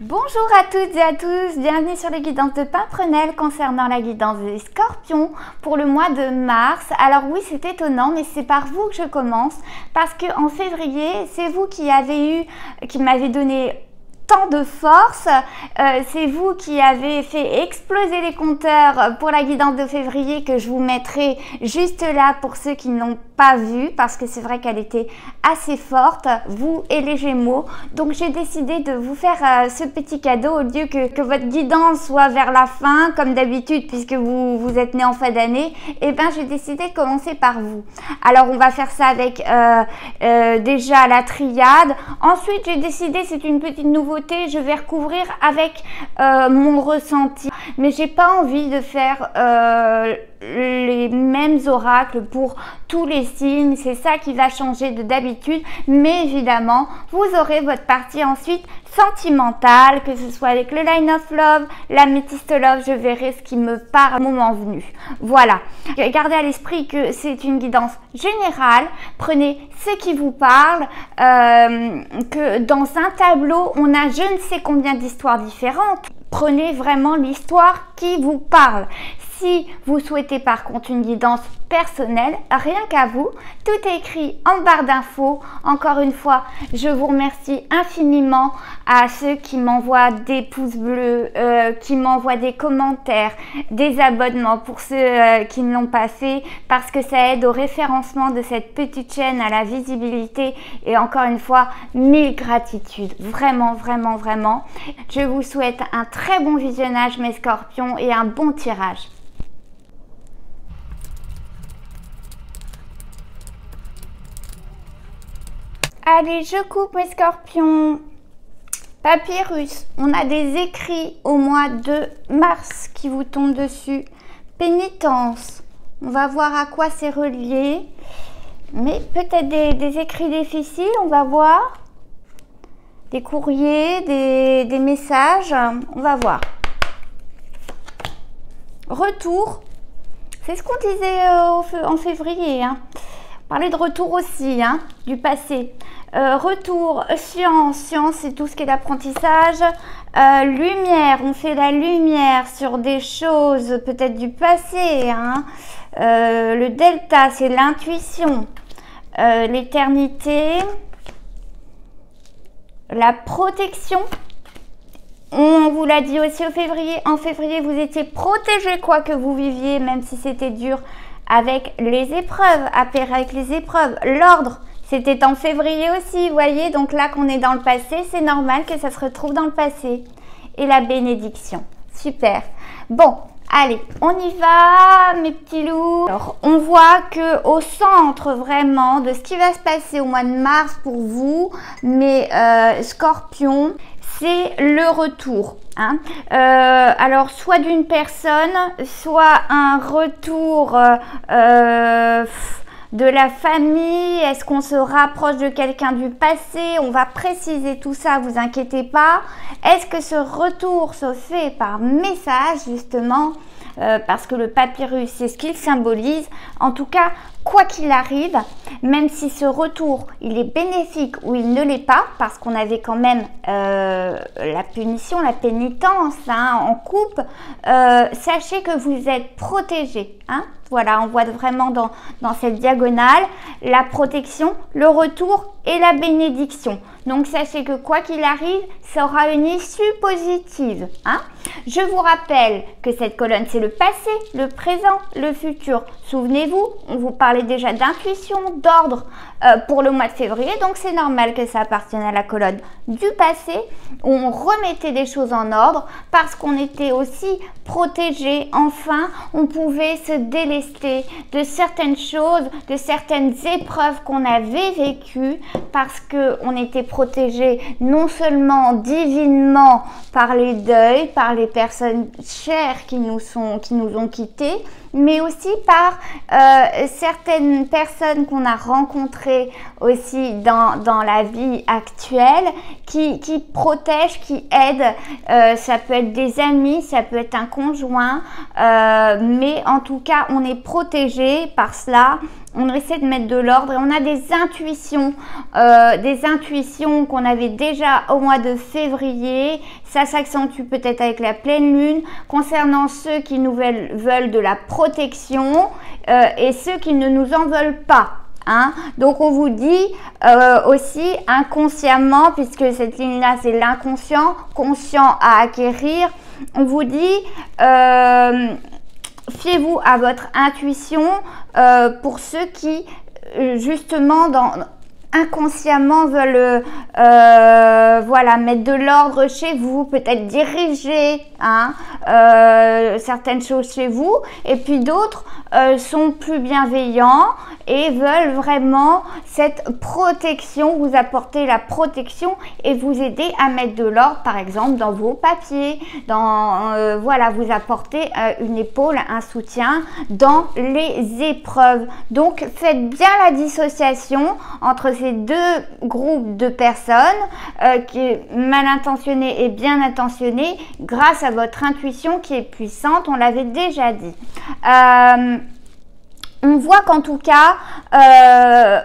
Bonjour à toutes et à tous, bienvenue sur les guidances de Pimprenelle concernant la guidance des scorpions pour le mois de mars. Alors oui, c'est étonnant, mais c'est par vous que je commence parce que en février, c'est vous qui m'avez donné tant de force, c'est vous qui avez fait exploser les compteurs pour la guidance de février que je vous mettrai juste là pour ceux qui n'ont pas vu parce que c'est vrai qu'elle était assez forte, vous et les Gémeaux. Donc j'ai décidé de vous faire ce petit cadeau au lieu que votre guidance soit vers la fin comme d'habitude puisque vous êtes né en fin d'année. Et bien j'ai décidé de commencer par vous. Alors on va faire ça avec déjà la triade. Ensuite j'ai décidé, c'est une petite nouveauté, je vais recouvrir avec mon ressenti, mais j'ai pas envie de faire les mêmes oracles pour tous les signes, c'est ça qui va changer de d'habitude, mais évidemment vous aurez votre partie ensuite sentimentale, que ce soit avec le Line of Love, l'améthyste Love, je verrai ce qui me parle au moment venu. Voilà, gardez à l'esprit que c'est une guidance générale, prenez ce qui vous parle, que dans un tableau on a je ne sais combien d'histoires différentes, prenez vraiment l'histoire qui vous parle. Si vous souhaitez par contre une guidance personnelle, rien qu'à vous, tout est écrit en barre d'infos. Encore une fois, je vous remercie infiniment à ceux qui m'envoient des pouces bleus, qui m'envoient des commentaires, des abonnements pour ceux qui ne l'ont pas fait, parce que ça aide au référencement de cette petite chaîne, à la visibilité. Et encore une fois, mille gratitudes. Vraiment, vraiment, vraiment. Je vous souhaite un très bon visionnage mes scorpions et un bon tirage. Allez, je coupe mes scorpions. Papyrus, on a des écrits au mois de mars qui vous tombent dessus. Pénitence, on va voir à quoi c'est relié. Mais peut-être des écrits difficiles, on va voir. Des courriers, des messages, on va voir. Retour, c'est ce qu'on disait en février, hein. Parler de retour aussi, hein, du passé. Retour, science, c'est tout ce qui est l'apprentissage. Lumière, on fait la lumière sur des choses peut-être du passé. Hein. Le delta, c'est l'intuition. L'éternité. La protection. On vous l'a dit aussi en février, vous étiez protégé quoi que vous viviez, même si c'était dur. Avec les épreuves, avec les épreuves, l'ordre, c'était en février aussi, vous voyez, donc là qu'on est dans le passé, c'est normal que ça se retrouve dans le passé. Et la bénédiction, super. Bon, allez, on y va mes petits loups. Alors, on voit que au centre vraiment de ce qui va se passer au mois de mars pour vous, mes scorpions, c'est le retour. Hein. Alors, soit d'une personne, soit un retour de la famille. Est-ce qu'on se rapproche de quelqu'un du passé? On va préciser tout ça, vous inquiétez pas. Est-ce que ce retour se fait par message, justement? Parce que le papyrus, c'est ce qu'il symbolise. En tout cas, quoi qu'il arrive, même si ce retour, il est bénéfique ou il ne l'est pas, parce qu'on avait quand même la punition, la pénitence hein, en coupe, sachez que vous êtes protégés. Hein. Voilà, on voit vraiment dans cette diagonale la protection, le retour et la bénédiction. Donc, sachez que quoi qu'il arrive, ça aura une issue positive. Hein. Je vous rappelle que cette colonne, c'est le passé, le présent, le futur. Souvenez-vous, on vous parlait déjà d'intuition, d'ordre pour le mois de février. Donc, c'est normal que ça appartienne à la colonne du passé où on remettait des choses en ordre parce qu'on était aussi protégé. Enfin, on pouvait se délester de certaines choses, de certaines épreuves qu'on avait vécues parce qu'on était protégé non seulement divinement par les deuils, par les personnes chères qui nous ont quittés, mais aussi par certaines personnes qu'on a rencontrées aussi dans la vie actuelle qui protègent, qui aident. Ça peut être des amis, ça peut être un conjoint, mais en tout cas on est protégé par cela. on essaie de mettre de l'ordre et on a des intuitions qu'on avait déjà au mois de février. Ça s'accentue peut-être avec la pleine lune concernant ceux qui nous veulent de la protection et ceux qui ne nous en veulent pas. Hein? Donc on vous dit aussi inconsciemment, puisque cette ligne-là c'est l'inconscient, conscient à acquérir, on vous dit fiez-vous à votre intuition pour ceux qui justement inconsciemment veulent voilà, mettre de l'ordre chez vous, peut-être diriger hein, certaines choses chez vous, et puis d'autres sont plus bienveillants et veulent vraiment cette protection, vous apporter la protection et vous aider à mettre de l'ordre, par exemple dans vos papiers, voilà, vous apporter une épaule, un soutien dans les épreuves. Donc faites bien la dissociation entre ces deux groupes de personnes qui mal intentionnées et bien intentionnées grâce à votre intuition qui est puissante, on l'avait déjà dit. On voit qu'en tout cas,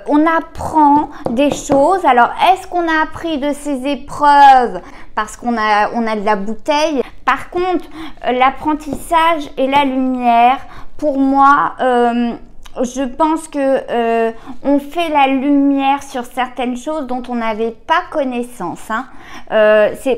on apprend des choses. Alors, est-ce qu'on a appris de ces épreuves parce qu'on a de la bouteille? Par contre, l'apprentissage et la lumière, pour moi, je pense que on fait la lumière sur certaines choses dont on n'avait pas connaissance. Hein.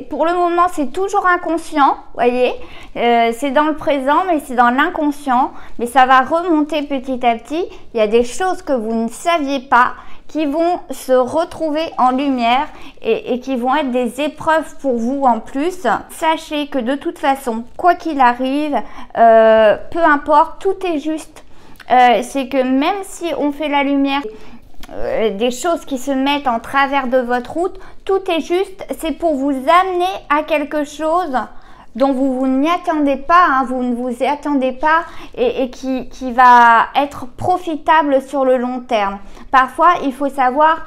Pour le moment, c'est toujours inconscient, voyez. C'est dans le présent, mais c'est dans l'inconscient. Mais ça va remonter petit à petit. Il y a des choses que vous ne saviez pas qui vont se retrouver en lumière et qui vont être des épreuves pour vous en plus. Sachez que de toute façon, quoi qu'il arrive, peu importe, tout est juste. C'est que même si on fait la lumière, des choses qui se mettent en travers de votre route, tout est juste, c'est pour vous amener à quelque chose dont vous n'y attendez pas, hein, vous ne vous y attendez pas et qui va être profitable sur le long terme. Parfois, il faut savoir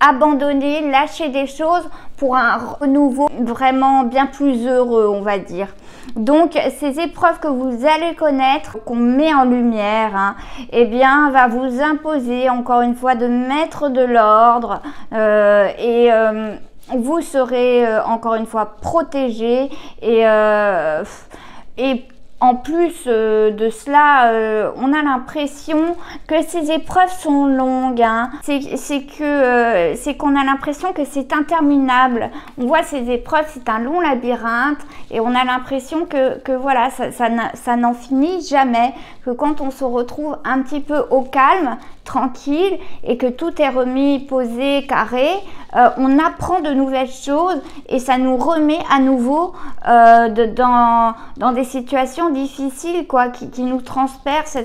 abandonner, lâcher des choses pour un renouveau vraiment bien plus heureux, on va dire. Donc, ces épreuves que vous allez connaître, qu'on met en lumière, hein, eh bien, va vous imposer, encore une fois, de mettre de l'ordre vous serez, encore une fois, protégé et en plus de cela, on a l'impression que ces épreuves sont longues. Hein. C'est qu'on a l'impression que c'est interminable. On voit ces épreuves, c'est un long labyrinthe et on a l'impression que voilà, ça n'en finit jamais. Que quand on se retrouve un petit peu au calme, tranquille et que tout est remis, posé, carré, on apprend de nouvelles choses et ça nous remet à nouveau dans des situations difficiles quoi, qui nous transpercent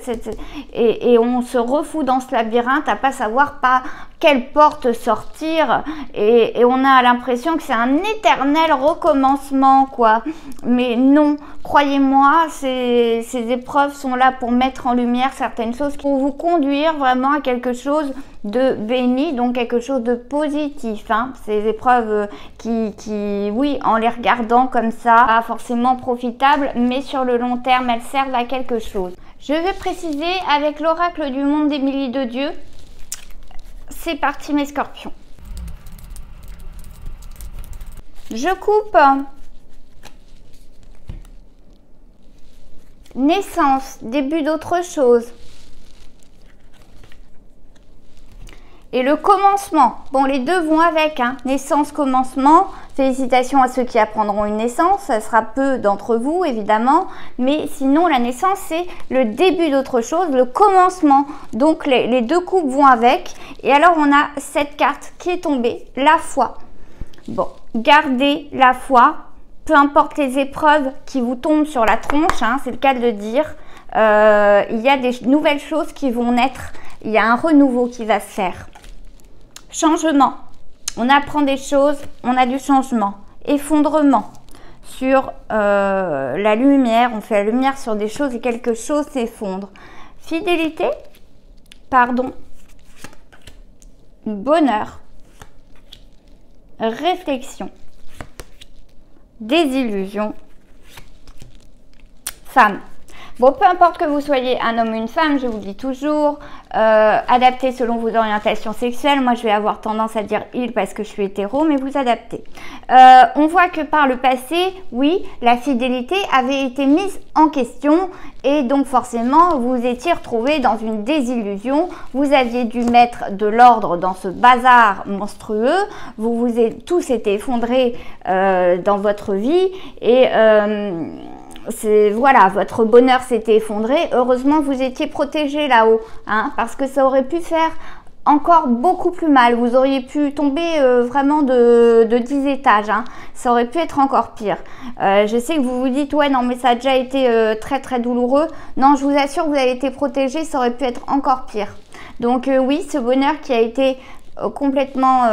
et on se refout dans ce labyrinthe à pas savoir par quelle porte sortir et on a l'impression que c'est un éternel recommencement quoi. Mais non, croyez-moi, ces épreuves sont là pour mettre en lumière certaines choses, pour vous conduire vraiment à quelque chose de béni, donc quelque chose de positif. Hein. Ces épreuves qui, oui, en les regardant comme ça, pas forcément profitables, mais sur le long terme, elles servent à quelque chose. Je vais préciser avec l'oracle du monde d'Émilie de Dieu. C'est parti mes scorpions. Je coupe. Naissance, début d'autre chose. Et le commencement, bon les deux vont avec, hein. Naissance, commencement, félicitations à ceux qui apprendront une naissance, ça sera peu d'entre vous évidemment, mais sinon la naissance c'est le début d'autre chose, le commencement, donc les deux coupes vont avec. Et alors on a cette carte qui est tombée, la foi. Bon, gardez la foi, peu importe les épreuves qui vous tombent sur la tronche, hein, c'est le cas de le dire, il y a des nouvelles choses qui vont naître, il y a un renouveau qui va se faire. Changement, on apprend des choses, on a du changement. Effondrement, sur la lumière, on fait la lumière sur des choses et quelque chose s'effondre. Fidélité, pardon, bonheur, réflexion, désillusion, femme. Bon, peu importe que vous soyez un homme ou une femme, je vous le dis toujours, adaptez selon vos orientations sexuelles. Moi, je vais avoir tendance à dire il parce que je suis hétéro, mais vous adaptez. On voit que par le passé, oui, la fidélité avait été mise en question et donc forcément, vous étiez retrouvé dans une désillusion. Vous aviez dû mettre de l'ordre dans ce bazar monstrueux. Tout s'était effondré dans votre vie et voilà, votre bonheur s'était effondré. Heureusement, vous étiez protégé là-haut, hein, parce que ça aurait pu faire encore beaucoup plus mal. Vous auriez pu tomber vraiment de 10 étages, hein. Ça aurait pu être encore pire. Je sais que vous vous dites, ouais, non, mais ça a déjà été très très douloureux. Non, je vous assure, vous avez été protégé, ça aurait pu être encore pire. Donc oui, ce bonheur qui a été complètement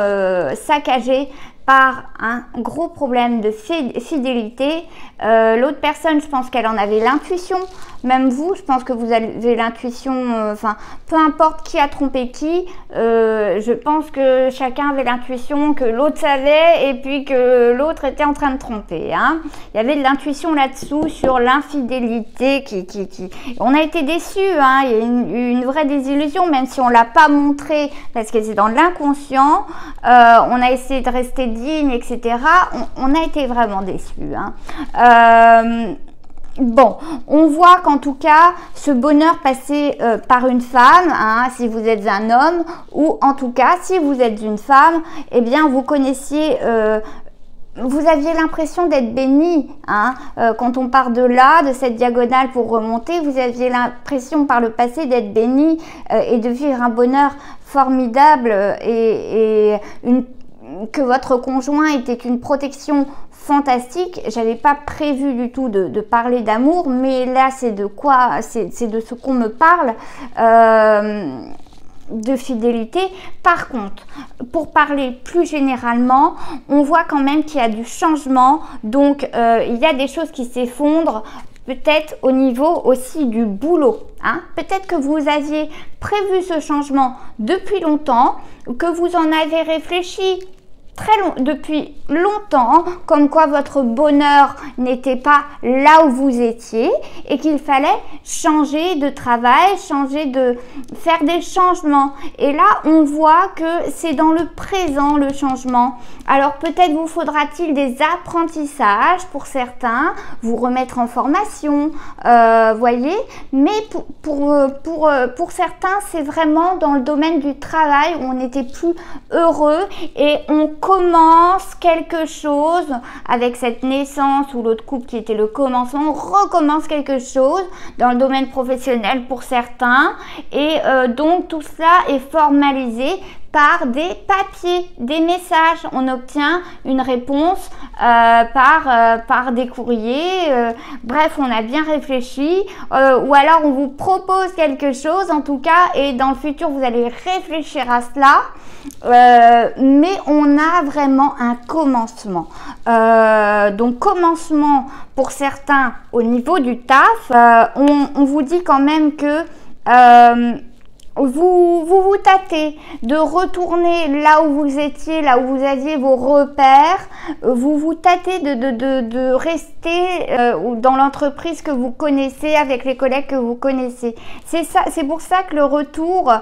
saccagé par un gros problème de fidélité. L'autre personne, je pense qu'elle en avait l'intuition. Même vous, je pense que vous avez l'intuition, enfin, peu importe qui a trompé qui, je pense que chacun avait l'intuition que l'autre savait et puis que l'autre était en train de tromper, hein. Il y avait de l'intuition là-dessous sur l'infidélité On a été déçus, hein. Il y a une vraie désillusion, même si on ne l'a pas montré parce que c'est dans l'inconscient. On a essayé de rester digne, etc. On a été vraiment déçus, hein. Bon, on voit qu'en tout cas, ce bonheur passé par une femme, hein, si vous êtes un homme, ou en tout cas, si vous êtes une femme, eh bien, vous connaissiez... vous aviez l'impression d'être béni, hein, quand on part de là, de cette diagonale pour remonter, vous aviez l'impression par le passé d'être béni et de vivre un bonheur formidable que votre conjoint était une protection fantastique. J'avais pas prévu du tout de parler d'amour, mais là c'est de quoi, c'est de ce qu'on me parle, de fidélité. Par contre, pour parler plus généralement, on voit quand même qu'il y a du changement, donc il y a des choses qui s'effondrent. Peut-être au niveau aussi du boulot, hein. Peut-être que vous aviez prévu ce changement depuis longtemps, que vous en avez réfléchi depuis longtemps, comme quoi votre bonheur n'était pas là où vous étiez et qu'il fallait changer de travail, faire des changements. Et là, on voit que c'est dans le présent le changement. Alors peut-être vous faudra-t-il des apprentissages pour certains, vous remettre en formation, voyez. Mais pour certains, c'est vraiment dans le domaine du travail où on n'était plus heureux et on commence quelque chose avec cette naissance ou l'autre couple qui était le commencement, on recommence quelque chose dans le domaine professionnel pour certains et donc tout cela est formalisé par des papiers, des messages. On obtient une réponse par des courriers. Bref, on a bien réfléchi. Ou alors, on vous propose quelque chose, en tout cas, et dans le futur, vous allez réfléchir à cela. Mais on a vraiment un commencement. Donc, commencement pour certains au niveau du taf. On vous dit quand même que... vous tâtez de retourner là où vous étiez, là où vous aviez vos repères, vous tâtez de rester dans l'entreprise que vous connaissez, avec les collègues que vous connaissez. C'est pour ça que le retour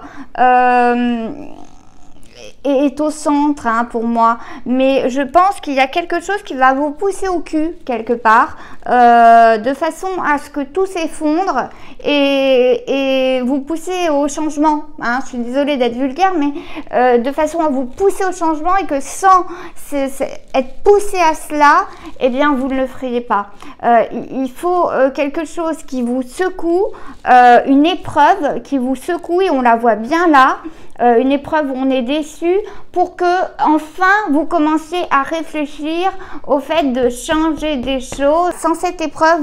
est au centre, hein, pour moi, mais je pense qu'il y a quelque chose qui va vous pousser au cul quelque part, de façon à ce que tout s'effondre et vous pousser au changement, hein. Je suis désolée d'être vulgaire, mais de façon à vous pousser au changement et que sans être poussé à cela, eh bien vous ne le feriez pas. Il faut quelque chose qui vous secoue, une épreuve qui vous secoue, et on la voit bien là, une épreuve où on est déçu, pour que enfin vous commenciez à réfléchir au fait de changer des choses. Sans cette épreuve,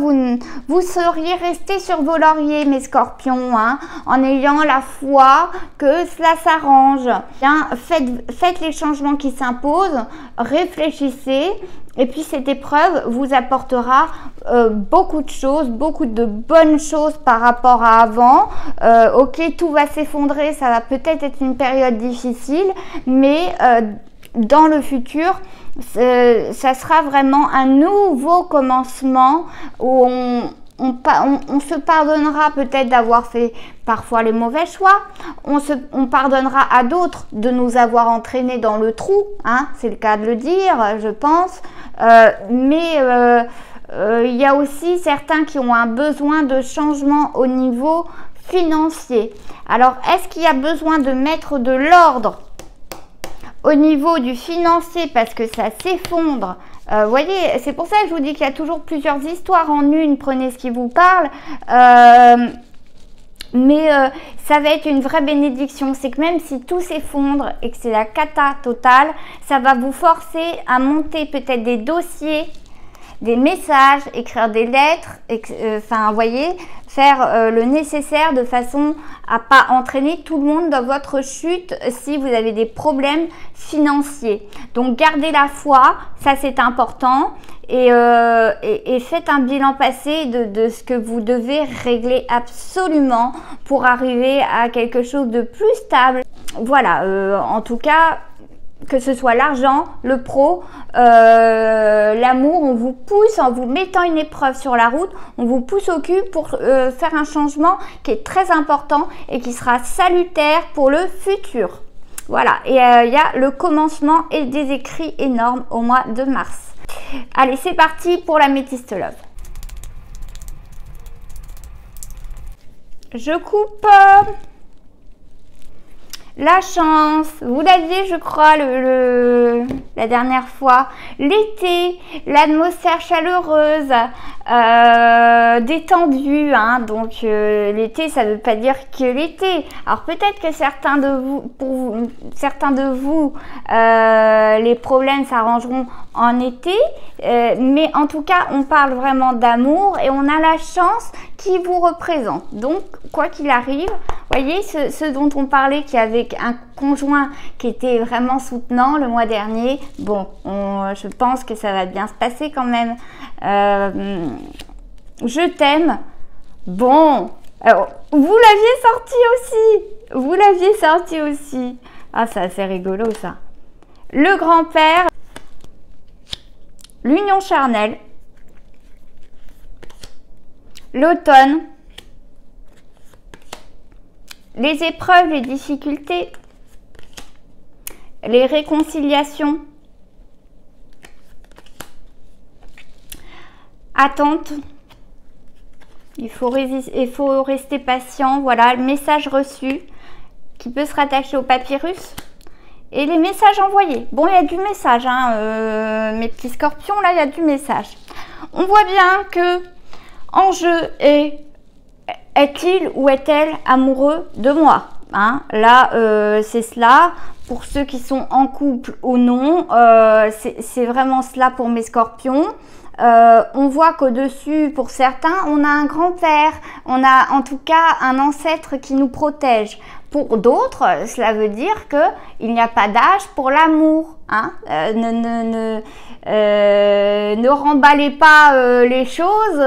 vous seriez resté sur vos lauriers, mes scorpions, hein, en ayant la foi que cela s'arrange. Bien, faites les changements qui s'imposent, réfléchissez. Et puis cette épreuve vous apportera beaucoup de choses, beaucoup de bonnes choses par rapport à avant. Ok, tout va s'effondrer, ça va peut-être être une période difficile, mais dans le futur, ça sera vraiment un nouveau commencement où on se pardonnera peut-être d'avoir fait parfois les mauvais choix. On pardonnera à d'autres de nous avoir entraînés dans le trou, hein, c'est le cas de le dire, je pense. Mais il y a aussi certains qui ont un besoin de changement au niveau financier. Alors, est-ce qu'il y a besoin de mettre de l'ordre au niveau du financier parce que ça s'effondre? Vous voyez, c'est pour ça que je vous dis qu'il y a toujours plusieurs histoires en une, prenez ce qui vous parle. Mais ça va être une vraie bénédiction, c'est que même si tout s'effondre et que c'est la cata totale, ça va vous forcer à monter peut-être des dossiers, des messages, écrire des lettres, enfin, vous voyez, faire le nécessaire de façon à pas entraîner tout le monde dans votre chute si vous avez des problèmes financiers. Donc, gardez la foi, ça c'est important, et faites un bilan passé de ce que vous devez régler absolument pour arriver à quelque chose de plus stable. Voilà, en tout cas, que ce soit l'argent, le pro, l'amour, on vous pousse en vous mettant une épreuve sur la route, on vous pousse au cul pour faire un changement qui est très important et qui sera salutaire pour le futur. Voilà, et il y a le commencement et des écrits énormes au mois de mars. Allez, c'est parti pour l'améthyste love. Je coupe la chance, vous l'aviez je crois la dernière fois, l'été, l'atmosphère chaleureuse, détendue, hein, donc l'été ça ne veut pas dire que l'été. Alors peut-être que certains de vous, les problèmes s'arrangeront en été, mais en tout cas on parle vraiment d'amour et on a la chance qui vous représente. Donc quoi qu'il arrive, voyez ce dont on parlait, qui avec un conjoint qui était vraiment soutenant le mois dernier, bon, je pense que ça va bien se passer quand même. Je t'aime. Bon, alors, vous l'aviez sorti aussi. Ah, c'est assez rigolo ça. Le grand-père, l'union charnelle, l'automne, les épreuves, les difficultés, les réconciliations, attente, il faut rester patient, voilà, le message reçu qui peut se rattacher au papyrus et les messages envoyés. Bon, il y a du message, hein, mes petits scorpions, là, il y a du message. On voit bien que en jeu est-il ou est-elle amoureux de moi, hein? Là, c'est cela. Pour ceux qui sont en couple ou non, c'est vraiment cela pour mes scorpions. On voit qu'au-dessus, pour certains, on a un grand-père, on a en tout cas un ancêtre qui nous protège. Pour d'autres, cela veut dire qu'il n'y a pas d'âge pour l'amour, hein. Ne remballez pas les choses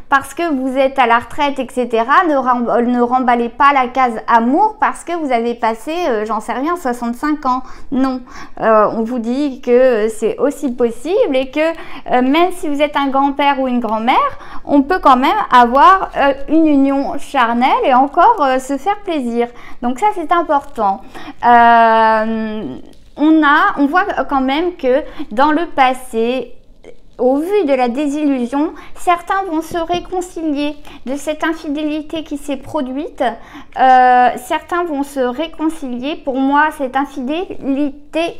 parce que vous êtes à la retraite, etc. Ne remballez pas la case amour parce que vous avez passé, j'en sais rien, 65 ans. Non, on vous dit que c'est aussi possible et que même si vous êtes un grand-père ou une grand-mère, on peut quand même avoir une union charnelle et encore se faire plaisir. Donc ça, c'est important. On voit quand même que dans le passé, au vu de la désillusion, certains vont se réconcilier de cette infidélité qui s'est produite. Certains vont se réconcilier. Pour moi, cette infidélité,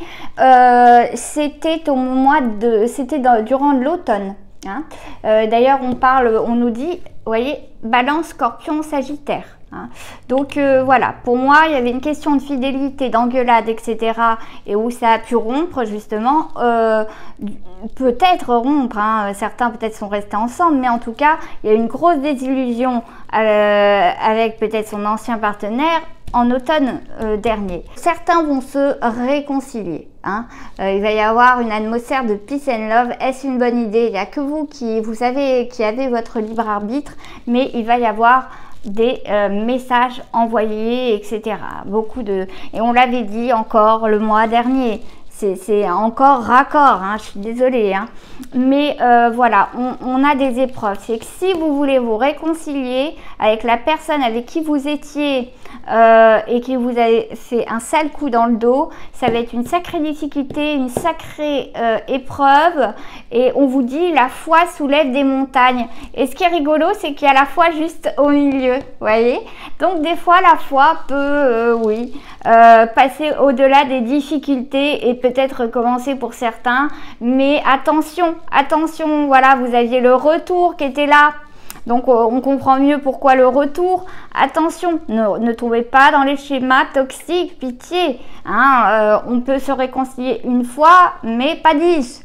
c'était durant l'automne. Hein. D'ailleurs, on nous dit, vous voyez, Balance, Scorpion, Sagittaire. Hein. Donc voilà, pour moi il y avait une question de fidélité, d'engueulade, etc. et où ça a pu rompre justement, peut-être rompre, hein. Certains peut-être sont restés ensemble, mais en tout cas il y a une grosse désillusion avec peut-être son ancien partenaire en automne dernier. Certains vont se réconcilier, hein. Il va y avoir une atmosphère de peace and love. Est-ce une bonne idée? Il n'y a que vous qui avez votre libre arbitre, mais il va y avoir des messages envoyés, etc. Et on l'avait dit encore le mois dernier, c'est encore raccord, hein, je suis désolée, hein. Mais voilà, on a des épreuves. C'est que si vous voulez vous réconcilier avec la personne avec qui vous étiez et qui vous avez fait un sale coup dans le dos, ça va être une sacrée difficulté, une sacrée épreuve, et on vous dit la foi soulève des montagnes. Et ce qui est rigolo, c'est qu'il y a la foi juste au milieu, vous voyez. Donc des fois la foi peut, oui, passer au-delà des difficultés et peut-être recommencer pour certains, mais attention, attention, voilà, vous aviez le retour qui était là. Donc on comprend mieux pourquoi le retour. Attention, ne tombez pas dans les schémas toxiques, pitié. Hein, on peut se réconcilier une fois, mais pas 10.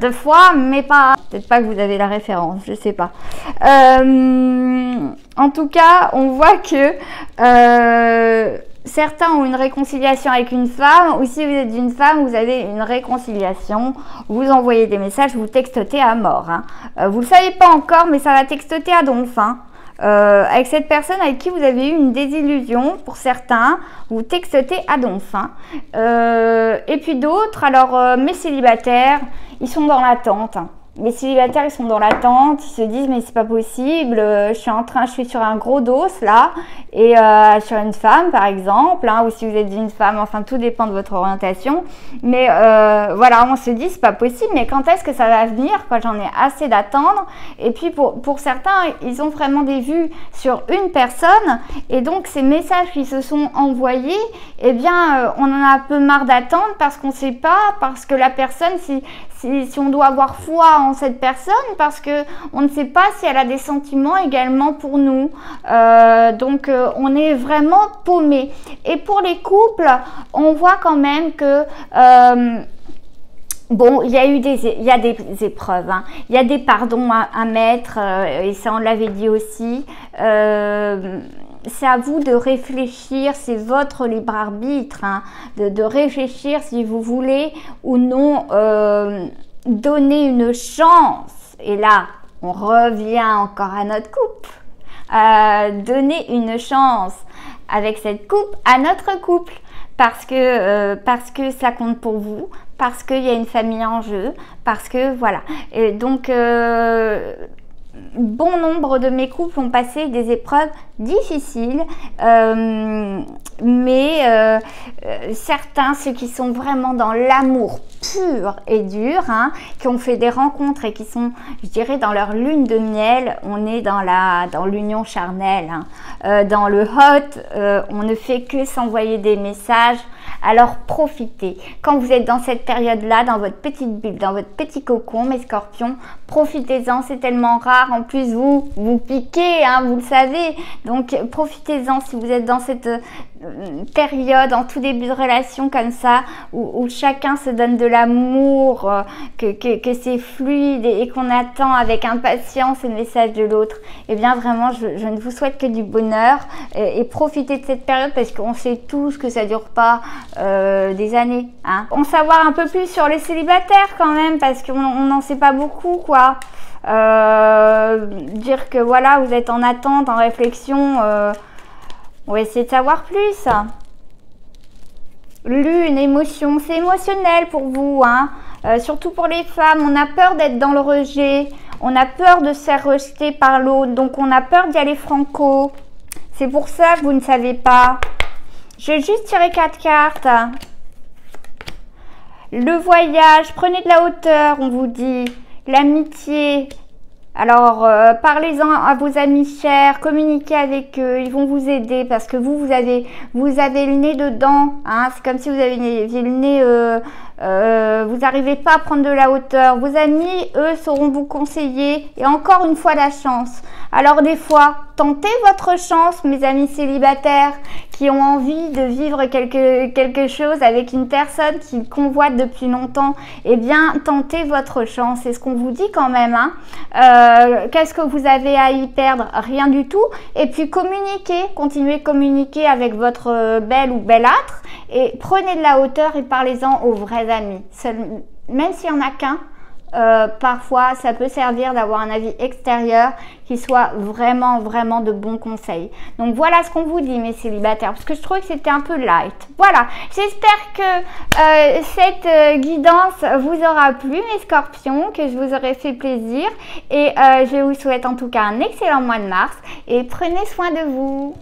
2 fois, mais pas... Peut-être pas que vous avez la référence, je sais pas. En tout cas, on voit que certains ont une réconciliation avec une femme, ou si vous êtes une femme, vous avez une réconciliation, vous envoyez des messages, vous textotez à mort. Hein. Vous ne le savez pas encore, mais ça va textoter à donf. Hein. Avec cette personne avec qui vous avez eu une désillusion, pour certains, vous textotez à donf. Hein. Et puis d'autres, alors mes célibataires, ils sont dans l'attente. Les célibataires, ils sont dans l'attente, ils se disent mais c'est pas possible, je suis sur un gros dos là, et sur une femme par exemple, hein, ou si vous êtes une femme, enfin tout dépend de votre orientation, mais voilà, on se dit c'est pas possible, mais quand est-ce que ça va venir, quoi, j'en ai assez d'attendre. Et puis pour certains, ils ont vraiment des vues sur une personne, et donc ces messages qui se sont envoyés, eh bien on en a un peu marre d'attendre parce qu'on sait pas, parce que la personne, si on doit avoir foi en cette personne, parce que on ne sait pas si elle a des sentiments également pour nous, donc on est vraiment paumé. Et pour les couples, on voit quand même que bon, il y a des épreuves, hein. Il y a des pardons à mettre, et ça on l'avait dit aussi. C'est à vous de réfléchir, c'est votre libre arbitre, hein, de réfléchir si vous voulez ou non donner une chance. Et là, on revient encore à notre couple. Donner une chance avec cette couple à notre couple. Parce que ça compte pour vous, parce qu'il y a une famille en jeu, parce que voilà. Et donc, bon nombre de mes couples ont passé des épreuves difficiles, mais certains, ceux qui sont vraiment dans l'amour pur et dur, hein, qui ont fait des rencontres et qui sont, je dirais, dans leur lune de miel, on est dans l'union charnelle, hein. Dans le hot, on ne fait que s'envoyer des messages. Alors profitez. Quand vous êtes dans cette période-là, dans votre petite bulle, dans votre petit cocon, mes scorpions, profitez-en, c'est tellement rare. En plus, vous piquez, hein, vous le savez. Donc profitez-en si vous êtes dans cette période, en tout début de relation comme ça, où chacun se donne de l'amour, que c'est fluide et qu'on attend avec impatience le message de l'autre. Eh bien vraiment, je ne vous souhaite que du bonheur et profitez de cette période parce qu'on sait tous que ça dure pas des années. Hein. On savoir un peu plus sur les célibataires quand même parce qu'on n'en sait pas beaucoup, quoi. Dire que voilà, vous êtes en attente, en réflexion. On va essayer de savoir plus. Lune, émotion, c'est émotionnel pour vous, hein. Surtout pour les femmes, on a peur d'être dans le rejet, on a peur de se faire rejeter par l'autre, donc on a peur d'y aller franco. C'est pour ça que vous ne savez pas. Je vais juste tirer 4 cartes. Le voyage, prenez de la hauteur, on vous dit. L'amitié. Alors, parlez-en à vos amis chers, communiquez avec eux, ils vont vous aider parce que vous avez le nez dedans. Hein, c'est comme si vous aviez le nez, vous n'arrivez pas à prendre de la hauteur. Vos amis, eux, sauront vous conseiller et encore une fois la chance. Alors des fois, tentez votre chance, mes amis célibataires qui ont envie de vivre quelque chose avec une personne qu'ils convoitent depuis longtemps. Eh bien, tentez votre chance, c'est ce qu'on vous dit quand même. Hein. Qu'est-ce que vous avez à y perdre? Rien du tout. Et puis communiquez, continuez de communiquer avec votre belle ou belâtre et prenez de la hauteur et parlez-en aux vrais amis. Même s'il n'y en a qu'un, parfois ça peut servir d'avoir un avis extérieur qui soit vraiment de bons conseils. Donc voilà ce qu'on vous dit mes célibataires, parce que je trouvais que c'était un peu light. Voilà, j'espère que cette guidance vous aura plu mes scorpions, que je vous aurai fait plaisir et je vous souhaite en tout cas un excellent mois de mars et prenez soin de vous.